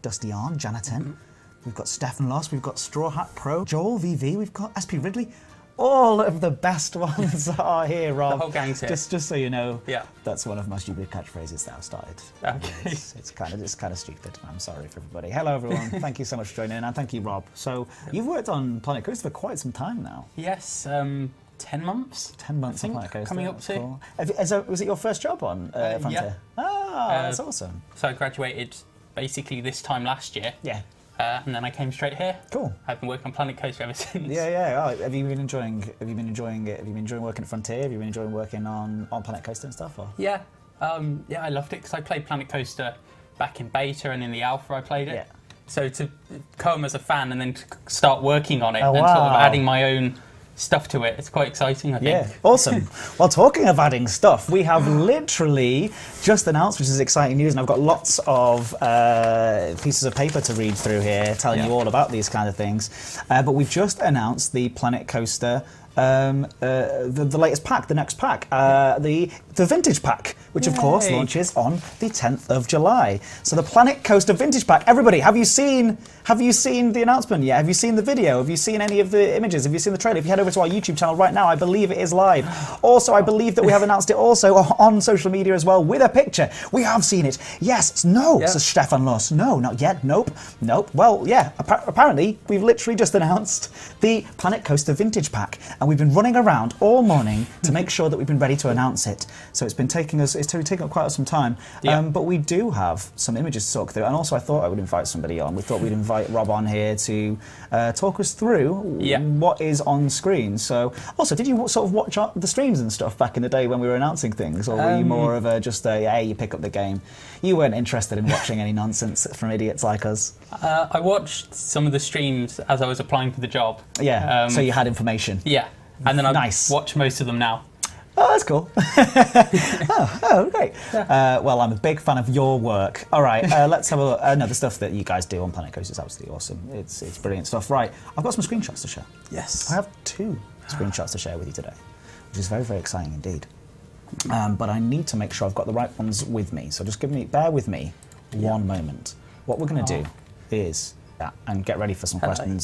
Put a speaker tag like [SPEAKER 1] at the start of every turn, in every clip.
[SPEAKER 1] Dusty Arn, Janaten. We've got Stefan Loss, we've got Straw Hat Pro, Joel VV, we've got SP Ridley. All of the best ones are here, Rob.
[SPEAKER 2] The whole gang's here.
[SPEAKER 1] Just so you know,
[SPEAKER 2] yeah.
[SPEAKER 1] That's one of my stupid catchphrases that I've started.
[SPEAKER 2] Okay.
[SPEAKER 1] It's kind of stupid. I'm sorry for everybody. Hello, everyone. Thank you so much for joining in, and thank you, Rob. So you've worked on Planet Coaster for quite some time now.
[SPEAKER 2] Yes, 10 months.
[SPEAKER 1] 10 months on Planet Coaster.
[SPEAKER 2] Coming up to.
[SPEAKER 1] Cool. Was it your first job on Frontier?
[SPEAKER 2] Yeah.
[SPEAKER 1] Ah, that's awesome.
[SPEAKER 2] So I graduated basically this time last year.
[SPEAKER 1] Yeah.
[SPEAKER 2] And then I came straight here.
[SPEAKER 1] Cool.
[SPEAKER 2] I've been working on Planet Coaster ever since.
[SPEAKER 1] Yeah. Oh, have you been enjoying it? Have you been enjoying working at Frontier? Have you been enjoying working on Planet Coaster and stuff? Or?
[SPEAKER 2] Yeah. Yeah, I loved it because I played Planet Coaster back in beta and in the alpha I played it.
[SPEAKER 1] Yeah.
[SPEAKER 2] So to come as a fan and then to start working on it and
[SPEAKER 1] wow.
[SPEAKER 2] sort of adding my own stuff to it, it's quite exciting, I think.
[SPEAKER 1] Yeah, awesome. Well, talking of adding stuff, we have literally just announced, which is exciting news, and I've got lots of pieces of paper to read through here telling you all about these kind of things. But we've just announced the Planet Coaster, the latest pack, the next pack, the Vintage Pack, which of course launches on the 10th of July. So the Planet Coaster Vintage Pack. Everybody, have you seen the announcement yet? Have you seen the video? Have you seen any of the images? Have you seen the trailer? If you head over to our YouTube channel right now, I believe it is live. Also, I believe that we have announced it also on social media as well with a picture. We have seen it. Yes. No. Says Stefan Loss. No, not yet. Nope. Well, yeah. Apparently, we've literally just announced the Planet Coaster Vintage Pack, and we've been running around all morning to make sure that we've been ready to announce it. So it's taken up quite some time. But we do have some images to talk through, and also I thought I would invite somebody on. We thought we'd invite Rob on here to talk us through what is on screen. So, also, did you sort of watch the streams and stuff back in the day when we were announcing things, or were you more of you pick up the game? You weren't interested in watching any nonsense from idiots like us.
[SPEAKER 2] I watched some of the streams as I was applying for the job.
[SPEAKER 1] Yeah, so you had information.
[SPEAKER 2] Yeah, and then I watch most of them now.
[SPEAKER 1] Oh, that's cool. oh, great. Yeah. Well, I'm a big fan of your work. All right, let's have a look. No, the stuff that you guys do on Planet Coaster is absolutely awesome. It's brilliant stuff. Right, I've got some screenshots to share.
[SPEAKER 2] Yes.
[SPEAKER 1] I have 2 screenshots to share with you today, which is very, very exciting indeed. But I need to make sure I've got the right ones with me. So just bear with me one moment. What we're going to do is, and get ready for some questions.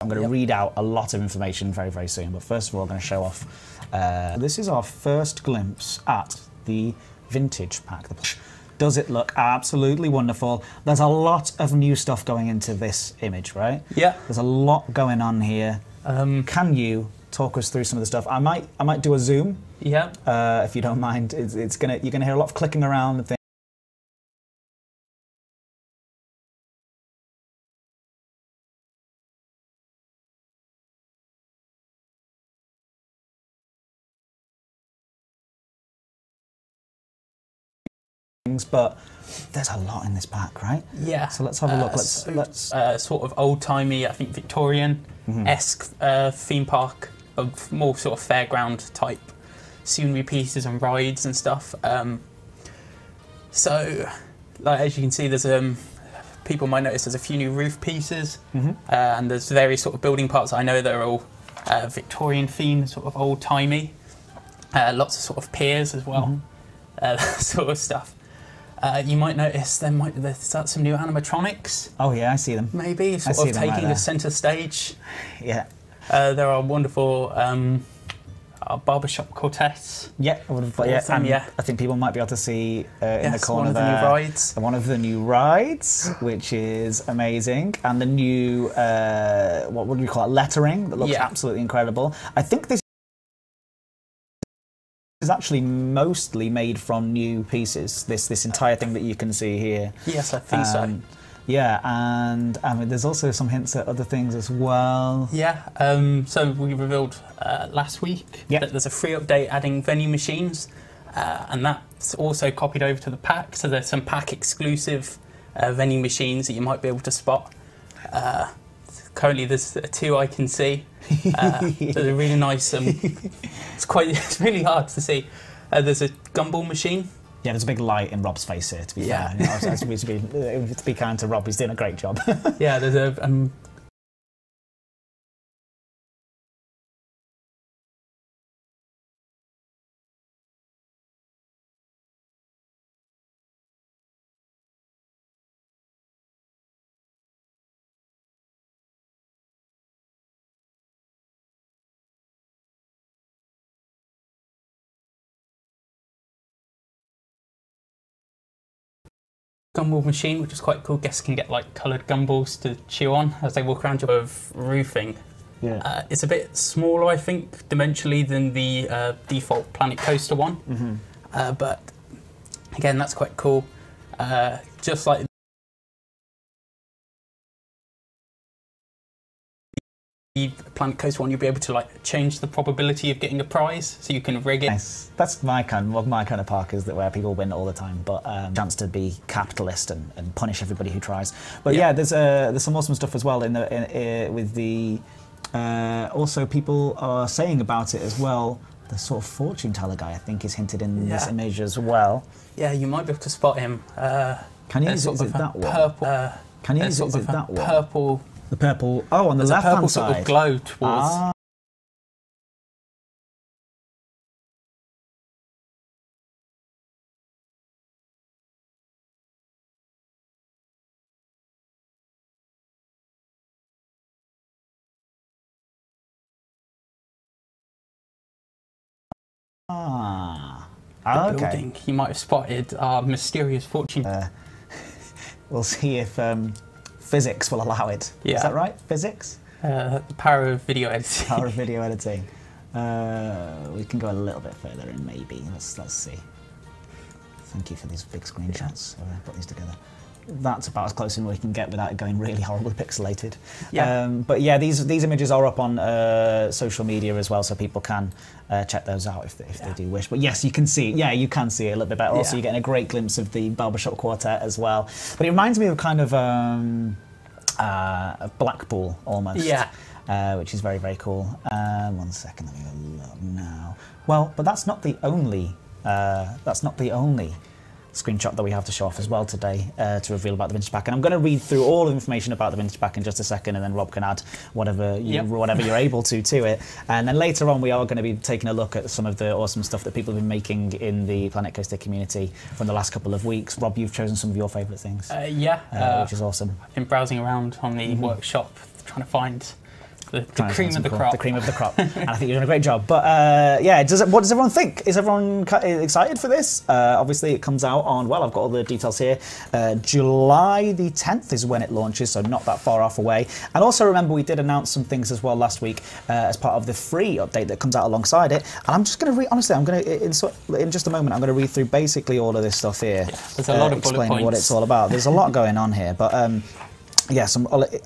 [SPEAKER 1] I'm going to read out a lot of information very, very soon, but first of all, I'm going to show off. This is our first glimpse at the Vintage Pack. Does it look absolutely wonderful? There's a lot of new stuff going into this image, right?
[SPEAKER 2] Yeah.
[SPEAKER 1] There's a lot going on here. Can you talk us through some of the stuff? I might do a zoom.
[SPEAKER 2] Yeah.
[SPEAKER 1] If you don't mind, you're gonna hear a lot of clicking around and things. But there's a lot in this pack, right?
[SPEAKER 2] Yeah.
[SPEAKER 1] So let's have a look. Let's
[SPEAKER 2] sort of old-timey, I think Victorian-esque theme park of more sort of fairground type scenery pieces and rides and stuff. So, like as you can see, there's people might notice there's a few new roof pieces, and there's various sort of building parts I know that are all Victorian themed, sort of old-timey. Lots of sort of piers as well, that sort of stuff. You might notice there's some new animatronics.
[SPEAKER 1] Oh yeah, I see them.
[SPEAKER 2] Maybe sort of taking the centre stage.
[SPEAKER 1] Yeah.
[SPEAKER 2] There are wonderful barbershop quartets.
[SPEAKER 1] Yeah, I would have thought. Yeah, I think people might be able to see in the corner there.
[SPEAKER 2] One of the new rides.
[SPEAKER 1] One of the new rides, which is amazing, and the new what would we call it? Lettering that looks absolutely incredible. I think this is actually mostly made from new pieces. This entire thing that you can see here.
[SPEAKER 2] Yes, I think so.
[SPEAKER 1] Yeah, and I mean, there's also some hints at other things as well.
[SPEAKER 2] Yeah, so we revealed last week that there's a free update adding venue machines, and that's also copied over to the pack. So there's some pack exclusive venue machines that you might be able to spot. Currently, there's 2 I can see. There's a really nice. It's really hard to see. There's a gumball machine
[SPEAKER 1] Yeah, there's a big light in Rob's face here, to be fair. You know, to be kind to Rob, he's doing a great job.
[SPEAKER 2] Yeah, there's a... gumball machine, which is quite cool. Guests can get like coloured gumballs to chew on as they walk around of roofing.
[SPEAKER 1] Yeah.
[SPEAKER 2] It's a bit smaller, I think, dimensionally than the default Planet Coaster one. But again, that's quite cool. Just like the Planet Coaster one, you'll be able to like change the probability of getting a prize, so you can rig it.
[SPEAKER 1] Nice. That's my kind of park, is that where people win all the time, but chance to be capitalist and punish everybody who tries. But yeah, there's some awesome stuff as well with the also people are saying about it as well. The sort of fortune teller guy, I think, is hinted in this image as well.
[SPEAKER 2] Yeah, you might be able to spot him.
[SPEAKER 1] Can you? Is it that one?
[SPEAKER 2] Purple.
[SPEAKER 1] Can you? Is it that one?
[SPEAKER 2] Purple.
[SPEAKER 1] The purple. Oh, on the left-hand side.
[SPEAKER 2] Sort of glow towards.
[SPEAKER 1] Okay.
[SPEAKER 2] Building. You might have spotted our mysterious fortune.
[SPEAKER 1] We'll see if physics will allow it.
[SPEAKER 2] Yeah.
[SPEAKER 1] Is that right? Physics?
[SPEAKER 2] The power of video editing.
[SPEAKER 1] Power of video editing. We can go a little bit further in, maybe. Let's see. Thank you for these big screenshots. I put these together. That's about as close as we can get without it going really horribly pixelated.
[SPEAKER 2] Yeah.
[SPEAKER 1] But yeah, these images are up on social media as well, so people can check those out if they do wish. But yes, you can see. Yeah, you can see it a little bit better. Also, you're getting a great glimpse of the Barbershop Quartet as well. But it reminds me of kind of Blackpool almost.
[SPEAKER 2] Yeah.
[SPEAKER 1] Which is very, very cool. 1 second, let me have a look now. Well, but that's not the only. Screenshot that we have to show off as well today to reveal about the vintage pack, and I'm going to read through all the information about the vintage pack in just a second, and then Rob can add whatever you're able to it. And then later on, we are going to be taking a look at some of the awesome stuff that people have been making in the Planet Coaster community from the last couple of weeks. Rob, you've chosen some of your favourite things, which is awesome.
[SPEAKER 2] I've been browsing around on the workshop trying to find the cream of the crop.
[SPEAKER 1] The cream of the crop. And I think you're doing a great job. But yeah, what does everyone think? Is everyone excited for this? Obviously, it comes out on, well, I've got all the details here. July the 10th is when it launches, so not that far off away. And also remember, we did announce some things as well last week as part of the free update that comes out alongside it. And I'm just going to read, honestly, in just a moment, I'm going to read through basically all of this stuff here. Yeah,
[SPEAKER 2] there's a lot of bullet points.
[SPEAKER 1] What it's all about. There's a lot going on here, but yeah,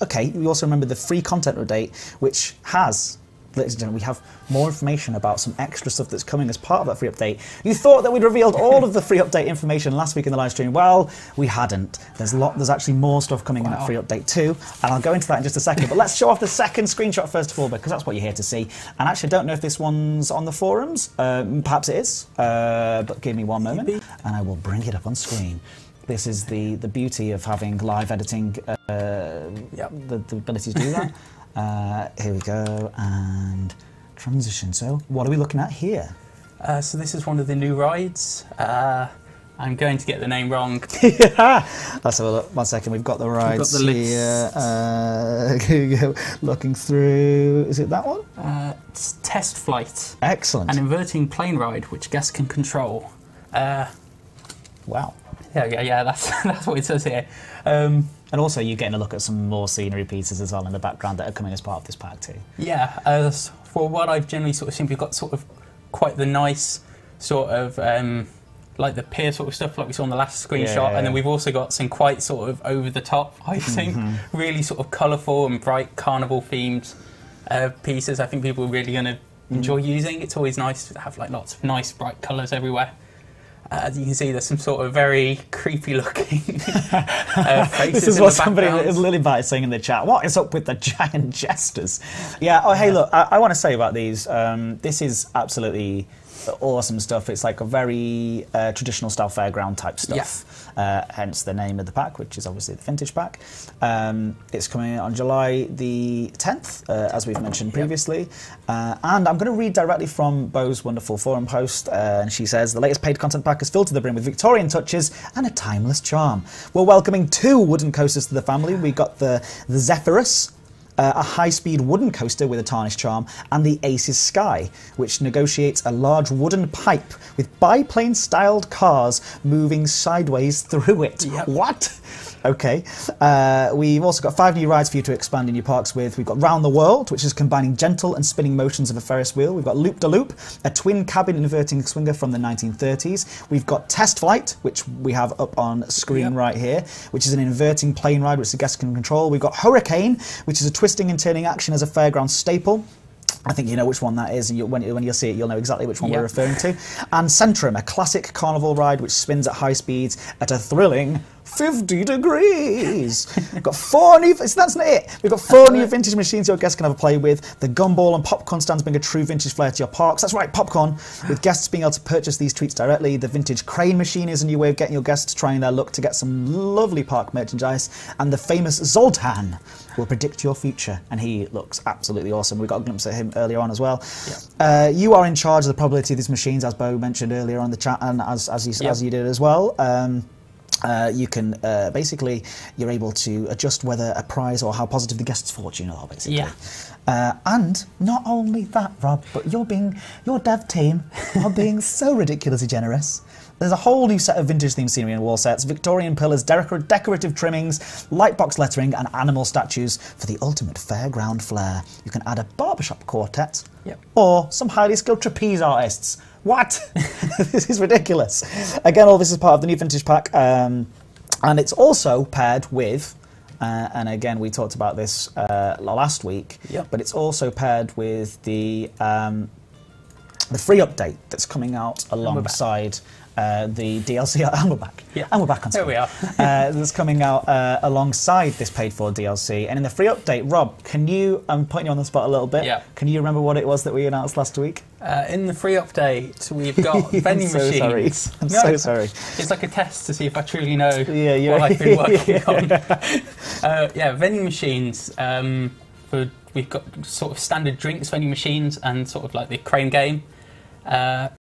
[SPEAKER 1] okay, we also remember the free content update, which has, ladies and gentlemen, we have more information about some extra stuff that's coming as part of that free update. You thought that we'd revealed all of the free update information last week in the live stream. Well, we hadn't. There's actually more stuff coming in that free update too, and I'll go into that in just a second. But let's show off the second screenshot first of all, because that's what you're here to see. And actually, I don't know if this one's on the forums. Perhaps it is, but give me one moment, and I will bring it up on screen. This is the beauty of having live editing, the ability to do that. Here we go, and transition. So what are we looking at here?
[SPEAKER 2] So this is one of the new rides. I'm going to get the name wrong.
[SPEAKER 1] Let's have a look. 1 second, we've got the rides here. Here we go. Looking through, is it that one?
[SPEAKER 2] It's Test Flight.
[SPEAKER 1] Excellent.
[SPEAKER 2] An inverting plane ride, which guests can control.
[SPEAKER 1] Wow.
[SPEAKER 2] Yeah, that's what it says here.
[SPEAKER 1] And also, you're getting a look at some more scenery pieces as well in the background that are coming as part of this pack too.
[SPEAKER 2] Yeah, for what I've generally sort of seen, we've got sort of quite the nice sort of like the pier sort of stuff like we saw on the last screenshot, and then we've also got some quite sort of over the top, I think, really sort of colourful and bright carnival themed pieces. I think people are really going to enjoy using. It's always nice to have like lots of nice bright colours everywhere. As you can see, there's some sort of very creepy looking faces.
[SPEAKER 1] This is what somebody, Lilybite, is saying in the chat. What is up with the giant jesters? Yeah, oh, hey, look, I want to say about these, this is absolutely awesome stuff. It's like a very traditional style fairground type stuff. Hence the name of the pack, which is obviously the vintage pack. It's coming out on July the 10th, as we've mentioned previously. And I'm going to read directly from Bo's wonderful forum post. And she says, the latest paid content pack is filled to the brim with Victorian touches and a timeless charm. We're welcoming 2 wooden coasters to the family. We got the Zephyrus, a high-speed wooden coaster with a tarnished charm, and the Aces Sky, which negotiates a large wooden pipe with biplane-styled cars moving sideways through it.
[SPEAKER 2] Yep.
[SPEAKER 1] What? Okay. We've also got 5 new rides for you to expand in your parks with. We've got Round the World, which is combining gentle and spinning motions of a Ferris wheel. We've got Loop de Loop, a twin cabin inverting swinger from the 1930s. We've got Test Flight, which we have up on screen right here, which is an inverting plane ride which the guests can control. We've got Hurricane, which is a twisting and turning action as a fairground staple. I think you know which one that is, and when you'll see it, you'll know exactly which one we're referring to. And Centrum, a classic carnival ride which spins at high speeds at a thrilling 50 degrees. We've got 4 new... That's not it. We've got 4 new vintage machines your guests can have a play with. The gumball and popcorn stands bring a true vintage flair to your parks. That's right, popcorn. With guests being able to purchase these treats directly. The vintage crane machine is a new way of getting your guests trying their luck to get some lovely park merchandise. And the famous Zoltan will predict your future, and he looks absolutely awesome. We got a glimpse at him earlier on as well. You are in charge of the probability of these machines, as Bo mentioned earlier on the chat, and as you did as well. You can basically, you're able to adjust whether a prize or how positive the guest's fortune are, basically. And not only that, Rob, but your dev team are being so ridiculously generous. There's a whole new set of vintage-themed scenery and wall sets, Victorian pillars, decorative trimmings, lightbox lettering, and animal statues for the ultimate fairground flair. You can add a barbershop quartet or some highly skilled trapeze artists. What? This is ridiculous. Again, all this is part of the new vintage pack, and it's also paired with, and again, we talked about this last week, but it's also paired with the free update that's coming out alongside the DLC, and we're back. And we're back on screen.
[SPEAKER 2] Here we are.
[SPEAKER 1] That's coming out alongside this paid-for DLC. And in the free update, Rob, I'm putting you on the spot a little bit. Can you remember what it was that we announced last week?
[SPEAKER 2] In the free update, we've got vending machines.
[SPEAKER 1] I'm so sorry.
[SPEAKER 2] It's like a test to see if I truly know what I've been working on. Vending machines. We've got sort of standard drinks vending machines and sort of like the crane game.